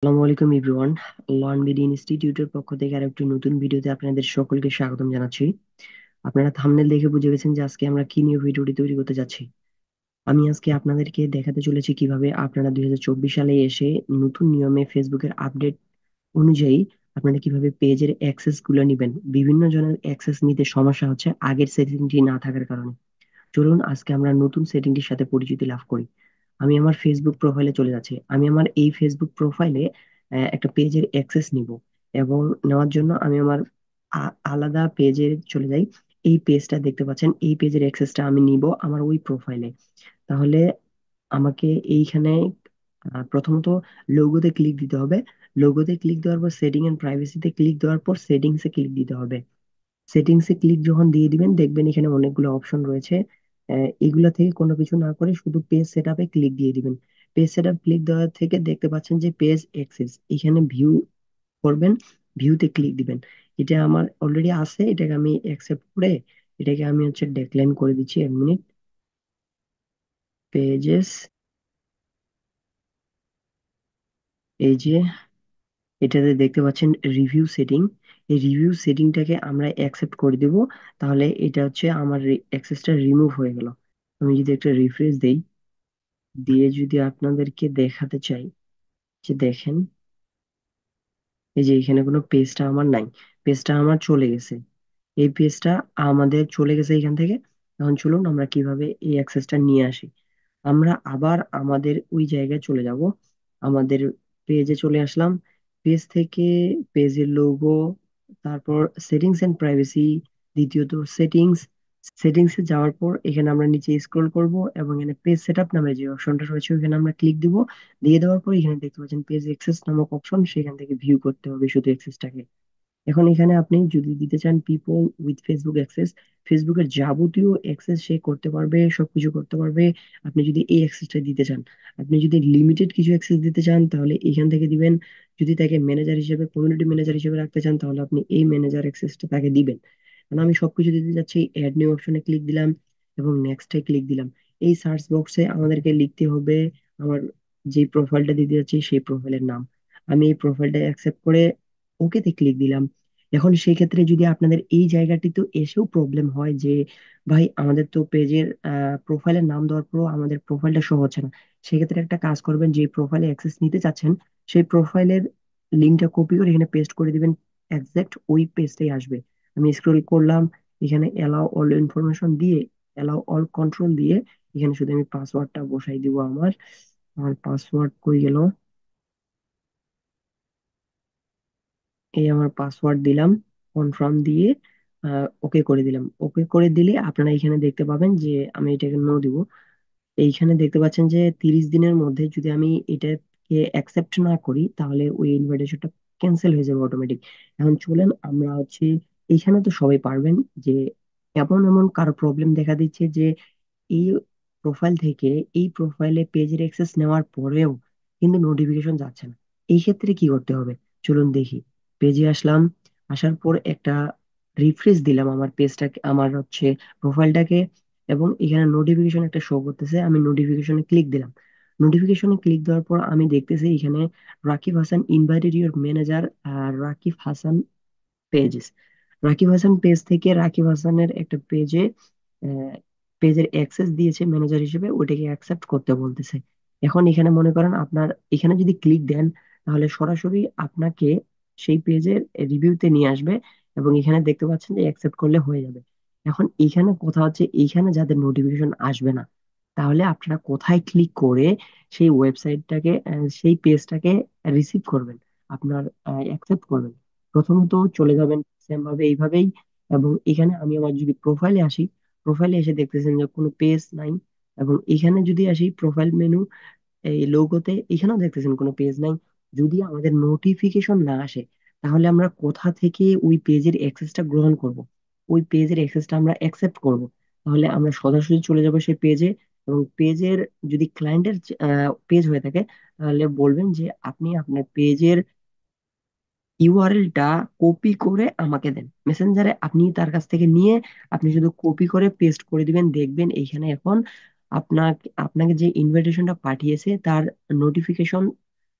আসসালামু আলাইকুম everyone. Learn BD ইনস্টিটিউটের পক্ষ থেকে আরেকটি নতুন ভিডিওতে আপনাদের সকলকে স্বাগতম জানাচ্ছি। আপনারা থাম্বনেল দেখে বুঝে গেছেন যে আজকে আমরা কি নিয়ে ভিডিওটি তৈরি করতে যাচ্ছি। আমি আজকে আপনাদেরকে দেখাতে চলেছি কিভাবে আপনারা 2024 সালে এসে নতুন নিয়মে ফেসবুকের আপডেট অনুযায়ী আপনারা কিভাবে পেজের অ্যাক্সেস গুলো নেবেন। বিভিন্ন জনের অ্যাক্সেস নিতে সমস্যা হচ্ছে আগের সেটিংটি না থাকার কারণে। চলুন আজকে আমরা নতুন সেটিংটির সাথে পরিচিতি লাভ করি। আমি আমার ফেসবুক প্রোফাইলে চলে যাচ্ছি। আমি আমার এই ফেসবুক প্রোফাইলে একটা পেজের অ্যাক্সেস নিব, এবং নেওয়ার জন্য আমি আমার আলাদা পেজে চলে যাই। এই পেজটা দেখতে পাচ্ছেন, এই পেজের অ্যাক্সেসটা আমি নিব আমার ওই প্রোফাইলে। তাহলে আমাকে এইখানে প্রথমত লোগোতে ক্লিক দিতে হবে। লোগোতে ক্লিক দেওয়ার পর সেটিং এন্ড প্রাইভেসিতে ক্লিক দেওয়ার পর সেটিংসে ক্লিক দিতে হবে। সেটিংসে ক্লিক যখন দিয়ে দিবেন দেখবেন এখানে অনেকগুলো অপশন রয়েছে। এগুলা থেকে কোনো কিছু না করে শুধু পেজ সেটআপে ক্লিক দিয়ে দিবেন। পেজ সেটআপ ক্লিক দেওয়া থেকে দেখতে পাচ্ছেন যে পেজ অ্যাক্সেস, এখানে ভিউ করবেন, ভিউতে ক্লিক দিবেন। এটা আমার অলরেডি আছে, এটাকে আমি অ্যাকসেপ্ট করে এটাকে আমি হচ্ছে ডেক্লাইন করে দিচ্ছি। 1 মিনিট। পেজেস, এই যে এটাতে দেখতে পাচ্ছেন রিভিউ সেটিং, এই রিভিউ সেটিংটাকে আমরা অ্যাকসেপ্ট করে দিব। তাহলে এটা হচ্ছে আমার অ্যাক্সেসটা রিমুভ হয়ে গেল। আমি যদি একটা রিফ্রেশ দেই, দিয়ে যদি আপনাদেরকে দেখাতে চাই যে দেখেন, এই যে এখানে কোনো পেজটা আমার নাই, পেজটা আমার চলে গেছে। এই পেজটা আমাদের চলে গেছে এখান থেকে। এখন চলুন আমরা কিভাবে এই অ্যাক্সেসটা নিয়ে আসি। আমরা আবার আমাদের ওই জায়গায় চলে যাব। আমাদের পেজে চলে আসলাম। পেজ থেকে পেজের লোগো, তারপর সেটিংস এন্ড প্রাইভেসি, দ্বিতীয়ত সেটিংস। সেটিংস এ যাওয়ার পর এখানে আমরা নিচে স্ক্রল করব এবং এখানে পেজ সেটআপ নামে যে অপশনটা রয়েছে ওখানে আমরা ক্লিক দিব। দিয়ে দেওয়ার পর এখানে দেখতে পাচ্ছেন পেজ অ্যাক্সেস নামক অপশন, সেখান থেকে ভিউ করতে হবে শুধু অ্যাক্সেসটাকে। এখন এখানে আপনি যদি দিতে চান পিপল উইথ ফেসবুক অ্যাক্সেস, ফেসবুকের যাবতীয় অ্যাক্সেস সে করতে পারবে, সবকিছু করতে পারবে। আপনি যদি এই অ্যাক্সেসটা দিতে চান, আপনি যদি লিমিটেড কিছু অ্যাক্সেস দিতে চান তাহলে এখান থেকে দিবেন। যদি তাকে ম্যানেজার হিসেবে, কমিউনিটি ম্যানেজার হিসেবে রাখতে চান তাহলে আপনি এই ম্যানেজার অ্যাক্সেসটা তাকে দিবেন। কারণ আমি সবকিছু দিতে যাচ্ছি, অ্যাড নিউ অপশনে ক্লিক দিলাম এবং নেক্সটে ক্লিক দিলাম। এই সার্চ বক্সে আমাদেরকে লিখতে হবে আমার যে প্রোফাইলটা দিতে যাচ্ছি সেই প্রোফাইলের নাম। আমি এই প্রোফাইলটা অ্যাকসেপ্ট করে ওকেতে ক্লিক দিলাম। এখন সেই ক্ষেত্রে যদি আপনাদের এই জায়গাটিতে এসেও প্রবলেম হয় যে ভাই আমাদের তো পেজের প্রোফাইলের নাম দেওয়ার পরও আমাদের প্রোফাইলটা শো হচ্ছে না, সেক্ষেত্রে একটা কাজ করবেন, যে প্রোফাইলে অ্যাক্সেস নিতে চাচ্ছেন সেই প্রোফাইলের লিঙ্কটা কপি করে এখানে পেস্ট করে দিবেন। একজ্যাক্ট ওই পেজটাই আসবে। আমি স্ক্রল করলাম, এখানে অ্যালাউ অল ইনফরমেশন দিয়ে, অ্যালাউ অল কন্ট্রোল দিয়ে এখানে শুধু আমি পাসওয়ার্ডটা বসাই দিব। আমার আমার পাসওয়ার্ড কই গেল, এই আমার পাসওয়ার্ড দিলাম, কনফার্ম দিয়ে ওকে করে দিলাম। ওকে করে দিলে আপনারা এখানে দেখতে পাবেন যে আমি এটাকে নো দিব। এইখানে দেখতে পাচ্ছেন যে 30 দিনের মধ্যে যদি আমি এটাকে অ্যাকসেপ্ট না করি তাহলে ওই ইনভাইটেশনটা ক্যান্সেল হয়ে যাবে অটোমেটিক। এখন চলেন আমরা হচ্ছে, এইখানে তো সবাই পারবেন যে এমন এমন কারো প্রবলেম দেখা দিচ্ছে যে এই প্রোফাইল থেকে এই প্রোফাইলে পেজের অ্যাক্সেস নেওয়ার পরেও কিন্তু নোটিফিকেশন যাচ্ছে না। এই ক্ষেত্রে কি করতে হবে চলুন দেখি। পেজে আসলাম, আসার পর একটা রিফ্রেশ দিলাম আমার পেজটাকে, আমার হচ্ছে প্রোফাইলটাকে, এবং এখানে নোটিফিকেশন একটা শো করতেছে, আমি নোটিফিকেশনে ক্লিক দিলাম। নোটিফিকেশনে ক্লিক দেওয়ার পর আমি দেখতেছি এখানে Rakib Hasan invited your manager আর রাকিব হাসান পেজেস। রাকিব হাসান পেজ থেকে রাকিব হাসানের একটা পেজে পেজের অ্যাক্সেস দিয়েছে ম্যানেজার হিসেবে, ওইটাকে অ্যাকসেপ্ট করতে বলতেছে। এখন এখানে মনে করেন আপনার এখানে যদি ক্লিক দেন তাহলে সরাসরি আপনাকে সেই পেজের রিভিউতে নিয়ে আসবে, এবং এখানে দেখতে পাচ্ছেন যে অ্যাকসেপ্ট করলে হয়ে যাবে। এখন এখানে কথা হচ্ছে, এইখানে যাদের নোটিফিকেশন আসবে না তাহলে আপনারা কোথায় ক্লিক করে সেই ওয়েবসাইটটাকে, সেই পেজটাকে রিসিভ করবেন, আপনার অ্যাকসেপ্ট করবেন। প্রথমত চলে যাবেন সেম ভাবে এইভাবেই, এবং এখানে আমি আমার যদি প্রোফাইলে আসি, প্রোফাইলে এসে দেখতেছেন যে কোনো পেজ নাই। এবং এখানে যদি আসি প্রোফাইল মেনু, এই লোগোতে এখানেও দেখতেছেন কোনো পেজ নাই। যদি আমাদের নোটিফিকেশন না আসে তাহলে আমরা কোথা থেকে ওই পেজের অ্যাক্সেসটা গ্রহণ করব, ওই পেজের অ্যাক্সেসটা আমরা অ্যাকসেপ্ট করব। তাহলে আমরা সরাসরি চলে যাব সেই পেজে, এবং পেজের যদি ক্লায়েন্টের পেজ হয়ে থাকে তাহলে বলবেন যে আপনি আপনার পেজের ইউআরএলটা কপি করে আমাকে দেন মেসেঞ্জারে। আপনি তার কাছ থেকে নিয়ে আপনি শুধু কপি করে পেস্ট করে দিবেন, দেখবেন এইখানে এখন আপনাকে আপনাকে যে ইনভাইটেশনটা পাঠিয়েছে তার নোটিফিকেশন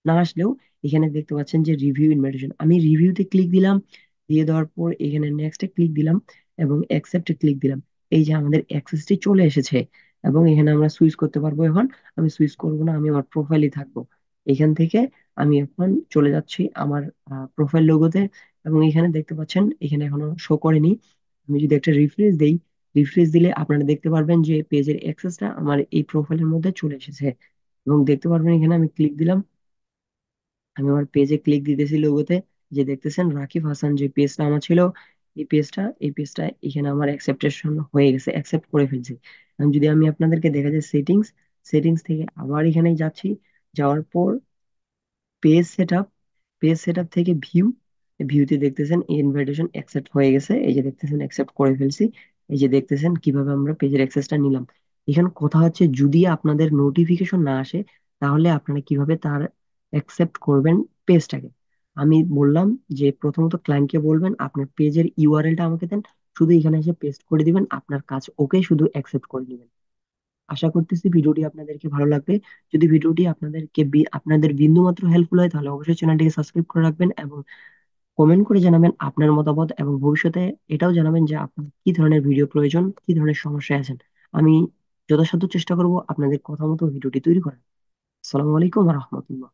না আসলেও এখানে দেখতে পাচ্ছেন যে রিভিউ ইনভাইটেশন, আমি রিভিউতে ক্লিক দিলাম। দিয়ে দেওয়ার পর এখানে নেক্সটে ক্লিক দিলাম এবং অ্যাকসেপ্টে ক্লিক দিলাম। এই যে আমাদের অ্যাক্সেসটি চলে এসেছে এবং এখানে আমরা সুইচ করতে পারবো। এখন আমি সুইচ করব না, আমি আমার প্রোফাইলে থাকবো। এখান থেকে আমি এখন চলে যাচ্ছি আমার প্রোফাইল লোগোতে, এবং এখানে দেখতে পাচ্ছেন এখানে এখনো শো করেনি। আমি যদি একটা রিফ্রেশ দেই, রিফ্রেশ দিলে আপনারা দেখতে পারবেন যে পেজের অ্যাক্সেসটা আমার এই প্রোফাইলের মধ্যে চলে এসেছে। এবং দেখতে পারবেন এখানে আমি ক্লিক দিলাম, আমি আমার পেজে ক্লিক দিতেছি লোগোতে, যে দেখতেছেন রাকিব হাসান যে পেজটা আমার ছিল, এই পেজটা এখানে আমার অ্যাকসেপ্টেশন হয়ে গেছে, অ্যাকসেপ্ট করে ফেলছি। এখন যদি আমি আপনাদেরকে দেখা যায় সেটিংস, সেটিংস থেকে আবার এখানে যাচ্ছি, যাওয়ার পর পেজ সেটআপ, পেজ সেটআপ থেকে ভিউ, ভিউতে দেখতেছেন ইনভাইটেশন অ্যাকসেপ্ট হয়ে গেছে, এই যে দেখতেছেন অ্যাকসেপ্ট করে ফেলছি। এই যে দেখতেছেন কিভাবে আমরা পেজের অ্যাক্সেসটা নিলাম। এখানে কথা হচ্ছে যদি আপনাদের নোটিফিকেশন না আসে তাহলে আপনারা কিভাবে তার অ্যাকসেপ্ট করবেন পেজটাকে। আমি বললাম যে প্রথমত ক্লায়েন্টকে বলবেন আপনার পেজের ইউআরএলটা আমাকে দেন, শুধু এখানে এসে পেস্ট করে দিবেন, আপনার কাজ ওকে, শুধু অ্যাকসেপ্ট করে দিবেন। আশা করতেছি ভিডিওটি আপনাদেরকে ভালো লাগবে। যদি ভিডিওটি আপনাদের বিন্দু মাত্র হেল্পফুল হয় তাহলে অবশ্যই চ্যানেলটিকে সাবস্ক্রাইব করে রাখবেন এবং কমেন্ট করে জানাবেন আপনার মতামত, এবং ভবিষ্যতে এটাও জানাবেন যে আপনার কি ধরনের ভিডিও প্রয়োজন, কি ধরনের সমস্যায় আছেন। আমি যথাসাধ্য চেষ্টা করব আপনাদের কথা মতো ভিডিওটি তৈরি করার। আসসালামু আলাইকুম রহমতুল্লাহ।